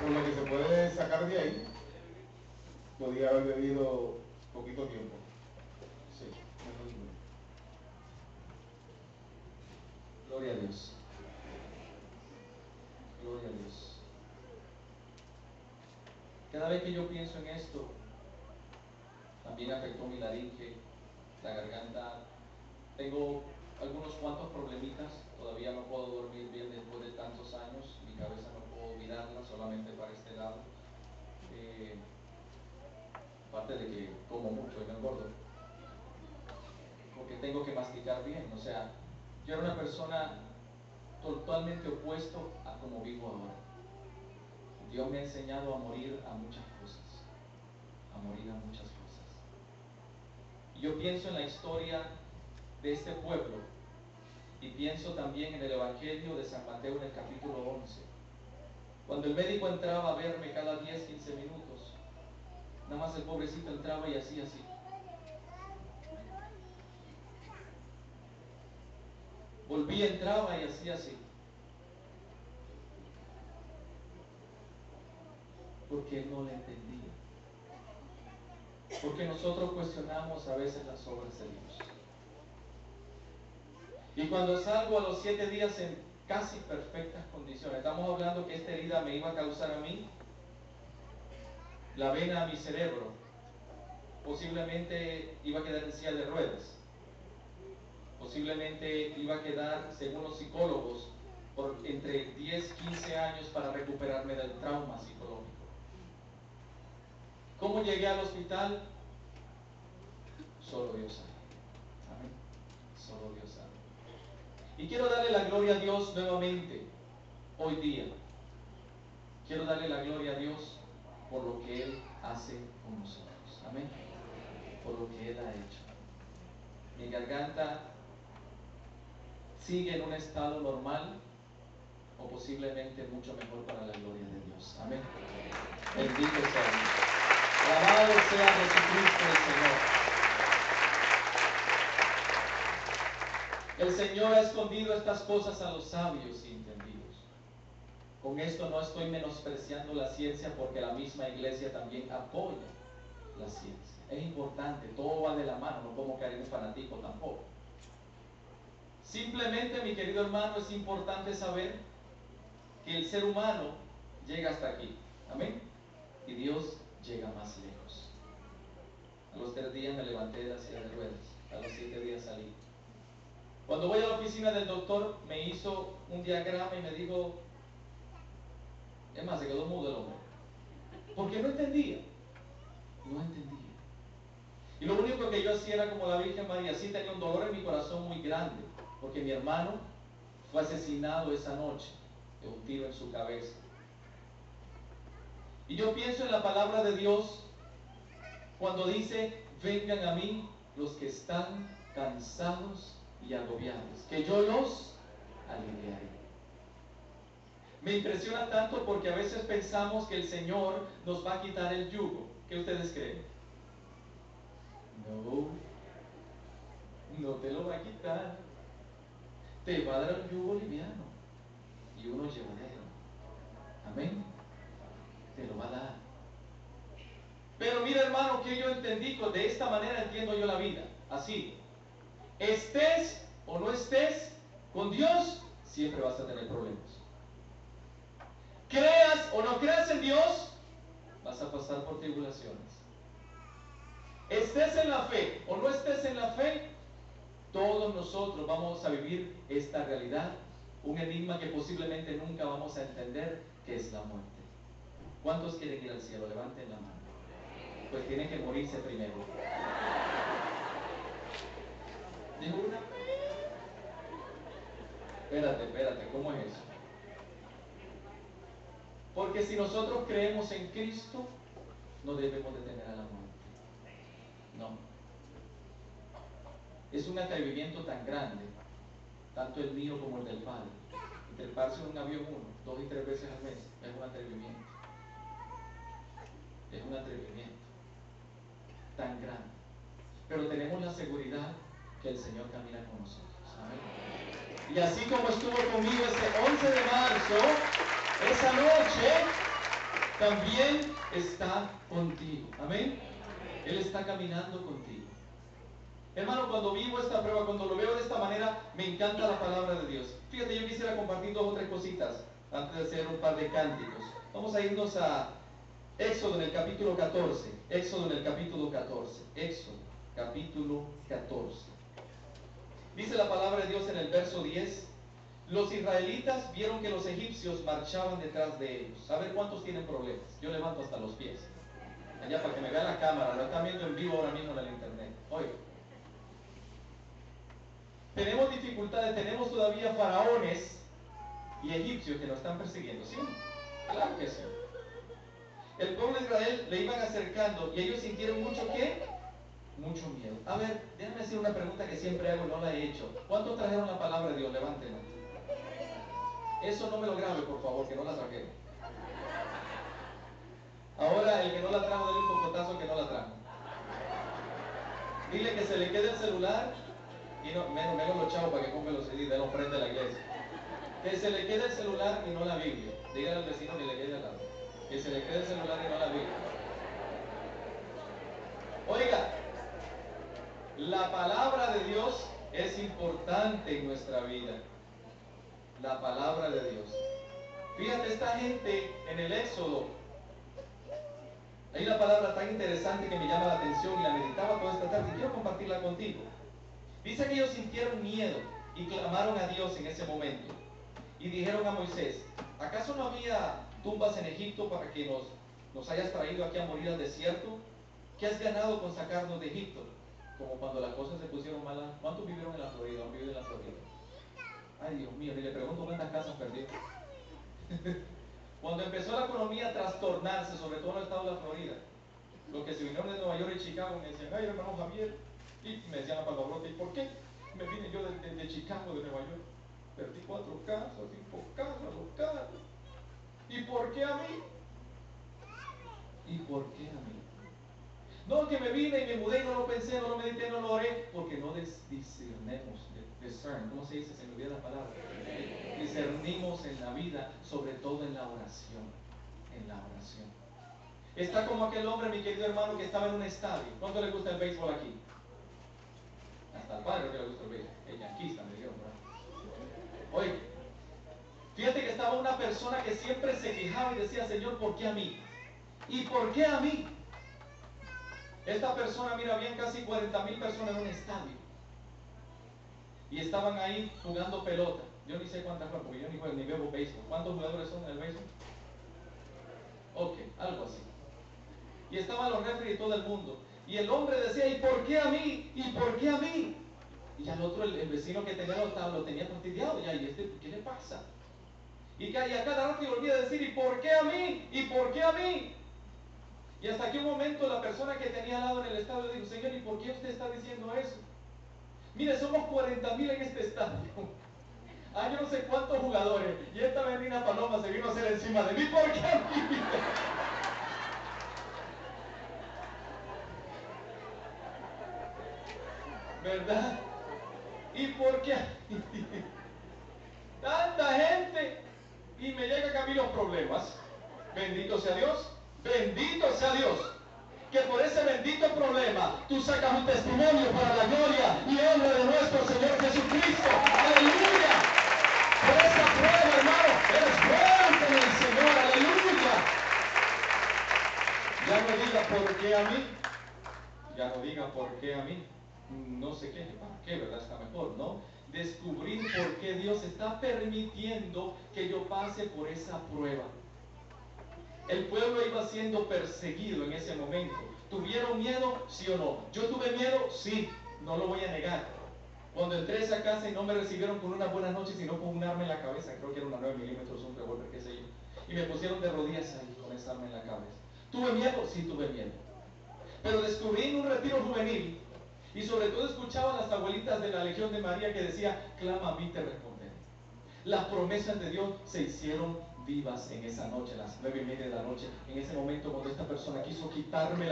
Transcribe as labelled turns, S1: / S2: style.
S1: Por lo que se puede sacar de ahí, podía haber bebido poquito tiempo. Sí,
S2: Gloria a Dios. Gloria a Dios. Cada vez que yo pienso en esto, también afectó mi laringe, la garganta. Tengo algunos cuantos problemitas, todavía no puedo dormir bien después de tantos años, mi cabeza no puedo mirarla solamente para este lado. Aparte de que como mucho y me engordo, porque tengo que masticar bien. O sea, yo era una persona totalmente opuesto a como vivo ahora. Dios me ha enseñado a morir a muchas cosas, a morir a muchas cosas. Y yo pienso en la historia de este pueblo y pienso también en el Evangelio de San Mateo en el capítulo 11. Cuando el médico entraba a verme cada 10, 15 minutos, nada más el pobrecito entraba y hacía así. Volvía, entraba y hacía así. Porque él no le entendía. Porque nosotros cuestionamos a veces las obras de Dios. Y cuando salgo a los 7 días en casi perfectas condiciones, estamos hablando que esta herida me iba a causar a mí la vena a mi cerebro, posiblemente iba a quedar en silla de ruedas, posiblemente iba a quedar, según los psicólogos, por entre 10, 15 años para recuperarme del trauma psicológico. ¿Cómo llegué al hospital? Solo Dios sabe. Amén. Solo Dios sabe. Y quiero darle la gloria a Dios nuevamente, hoy día. Quiero darle la gloria a Dios por lo que Él hace con nosotros. Amén. Por lo que Él ha hecho. Mi garganta sigue en un estado normal o posiblemente mucho mejor para la gloria de Dios. Amén. Bendito sea Dios. Alabado sea Jesucristo el Señor. El Señor ha escondido estas cosas a los sabios y entendidos. Con esto no estoy menospreciando la ciencia, porque la misma iglesia también apoya la ciencia. Es importante, todo va de la mano, no podemos caer en un fanatismo tampoco. Simplemente, mi querido hermano, es importante saber que el ser humano llega hasta aquí. Amén. Y Dios llega más lejos. A los 3 días me levanté de la silla de ruedas. A los 7 días salí. Cuando voy a la oficina del doctor, me hizo un diagrama y me dijo, es más, se quedó mudo el hombre, porque no entendía. No entendía. Y lo único que yo hacía era como la Virgen María. Sí, tenía un dolor en mi corazón muy grande, porque mi hermano fue asesinado esa noche de un tiro en su cabeza. Y yo pienso en la palabra de Dios cuando dice, vengan a mí los que están cansados y agobiados, que yo los aliviaré. Me impresiona tanto porque a veces pensamos que el Señor nos va a quitar el yugo. ¿Qué ustedes creen? No, no te lo va a quitar. Te va a dar un yugo liviano y uno llevadero. Amén. Te lo va a dar. Pero mira, hermano, que yo entendí, de esta manera entiendo yo la vida. Así, estés o no estés con Dios, siempre vas a tener problemas. Creas o no creas en Dios, vas a pasar por tribulaciones. Estés en la fe o no estés en la fe, todos nosotros vamos a vivir esta realidad, un enigma que posiblemente nunca vamos a entender, que es la muerte. ¿Cuántos quieren ir al cielo? Levanten la mano. Pues tienen que morirse primero. Dijo una. Espérate, ¿cómo es eso? Porque si nosotros creemos en Cristo, no debemos de temer a la muerte. No. Es un atrevimiento tan grande, tanto el mío como el del Padre. Treparse en un avión 1, 2 y 3 veces al mes es un atrevimiento. Es un atrevimiento tan grande. Pero tenemos la seguridad que el Señor camina con nosotros. Amén. Y así como estuvo conmigo ese 11 de marzo, esa noche, también está contigo. Amén. Él está caminando contigo. Hermano, cuando vivo esta prueba, cuando lo veo de esta manera, me encanta la palabra de Dios. Fíjate, yo quisiera compartir 2 o 3 cositas antes de hacer un par de cánticos. Vamos a irnos a Éxodo en el capítulo 14. Éxodo en el capítulo 14. Éxodo, capítulo 14. Dice la palabra de Dios en el verso 10. Los israelitas vieron que los egipcios marchaban detrás de ellos. A ver cuántos tienen problemas. Yo levanto hasta los pies. Allá para que me vea la cámara. Lo están viendo en vivo ahora mismo en el internet. Oiga. Tenemos dificultades, tenemos todavía faraones y egipcios que nos están persiguiendo, ¿sí? Claro que sí. El pueblo de Israel le iban acercando y ellos sintieron mucho ¿qué? Mucho miedo. A ver, déjame hacer una pregunta que siempre hago y no la he hecho. ¿Cuántos trajeron la palabra de Dios? Levántenla. Eso no me lo grabe, por favor, que no la trajeron. Ahora, el que no la trajo, dale un cocotazo que no la trajo. Dile que se le quede el celular y no, menos los chavos para que compre los CDs, de los frente de la iglesia. Que se le quede el celular y no la Biblia. Dígale al vecino que le quede al lado. Que se le quede el celular y no la Biblia. Oiga, la palabra de Dios es importante en nuestra vida. La palabra de Dios. Fíjate, esta gente en el Éxodo, hay una palabra tan interesante que me llama la atención y la meditaba toda esta tarde y quiero compartirla contigo. Dice que ellos sintieron miedo y clamaron a Dios en ese momento. Y dijeron a Moisés, ¿acaso no había tumbas en Egipto para que nos hayas traído aquí a morir al desierto? ¿Qué has ganado con sacarnos de Egipto? Como cuando las cosas se pusieron malas. ¿Cuántos vivieron en la Florida? ¿Han vivido en la Florida? Ay, Dios mío, ni le pregunto cuántas casas perdió. Cuando empezó la economía a trastornarse, sobre todo en el estado de la Florida, los que se vinieron de Nueva York y Chicago me decían, ay, hermano Javier, y me decían la palabrota, ¿y por qué me vine yo de Chicago, de Nueva York? Perdí 4 casas, 5 casas, 2 carros. ¿Y por qué a mí? ¿Y por qué a mí? No, que me vine y me mudé y no lo pensé, no lo medité, no lo oré, porque no discernemos, ¿cómo se dice? Se me olvida la palabra. Discernimos en la vida, sobre todo en la oración. En la oración. Está como aquel hombre, mi querido hermano, que estaba en un estadio. ¿Cuánto le gusta el béisbol aquí? Hasta al padre que le gusta el béisbol. El yanquista, me dijeron, ¿verdad? Oye, fíjate que estaba una persona que siempre se quejaba y decía, Señor, ¿por qué a mí? ¿Y por qué a mí? Esta persona, mira, habían casi 40,000 personas en un estadio. Y estaban ahí jugando pelota. Yo ni sé cuántas fueron, porque yo ni veo béisbol. ¿Cuántos jugadores son en el béisbol? Ok, algo así. Y estaban los referees y todo el mundo. Y el hombre decía, ¿y por qué a mí? ¿Y por qué a mí? Y al otro, el vecino que tenía lo tenía fastidiado. Ya, ¿y este qué le pasa? Y a cada rato volvía a decir, ¿y por qué a mí? ¿Y por qué a mí? Y hasta que un momento la persona que tenía al lado en el estadio le dijo, Señor, ¿y por qué usted está diciendo eso? Mire, somos 40,000 en este estadio. Yo no sé cuántos jugadores. Y esta bendita paloma se vino a hacer encima de mí. ¿Por qué a mí? ¿Verdad? ¿Y por qué a mí? Tanta gente. Y me llegan a mí los problemas. Bendito sea Dios. Bendito sea Dios. Que por ese bendito problema tú sacas un testimonio para la gloria y honra de nuestro Señor Jesucristo. ¡Aleluya! Por esa prueba, hermano, eres fuerte en el Señor. ¡Aleluya! Ya no diga por qué a mí. Ya no diga por qué a mí. No sé qué, para qué, ¿verdad? Está mejor, ¿no? Descubrir por qué Dios está permitiendo que yo pase por esa prueba. El pueblo iba siendo perseguido en ese momento. ¿Tuvieron miedo? ¿Sí o no? ¿Yo tuve miedo? Sí, no lo voy a negar. Cuando entré a esa casa y no me recibieron con una buena noche, sino con un arma en la cabeza, creo que era una 9 milímetros, un revólver, qué sé yo. Y me pusieron de rodillas ahí con esa arma en la cabeza. ¿Tuve miedo? Sí, tuve miedo. Pero descubrí en un retiro juvenil, y sobre todo escuchaba a las abuelitas de la Legión de María que decía, clama a mí, te responderé. Las promesas de Dios se hicieron vivas en esa noche, a las 9:30 de la noche, en ese momento cuando esta persona quiso quitarme la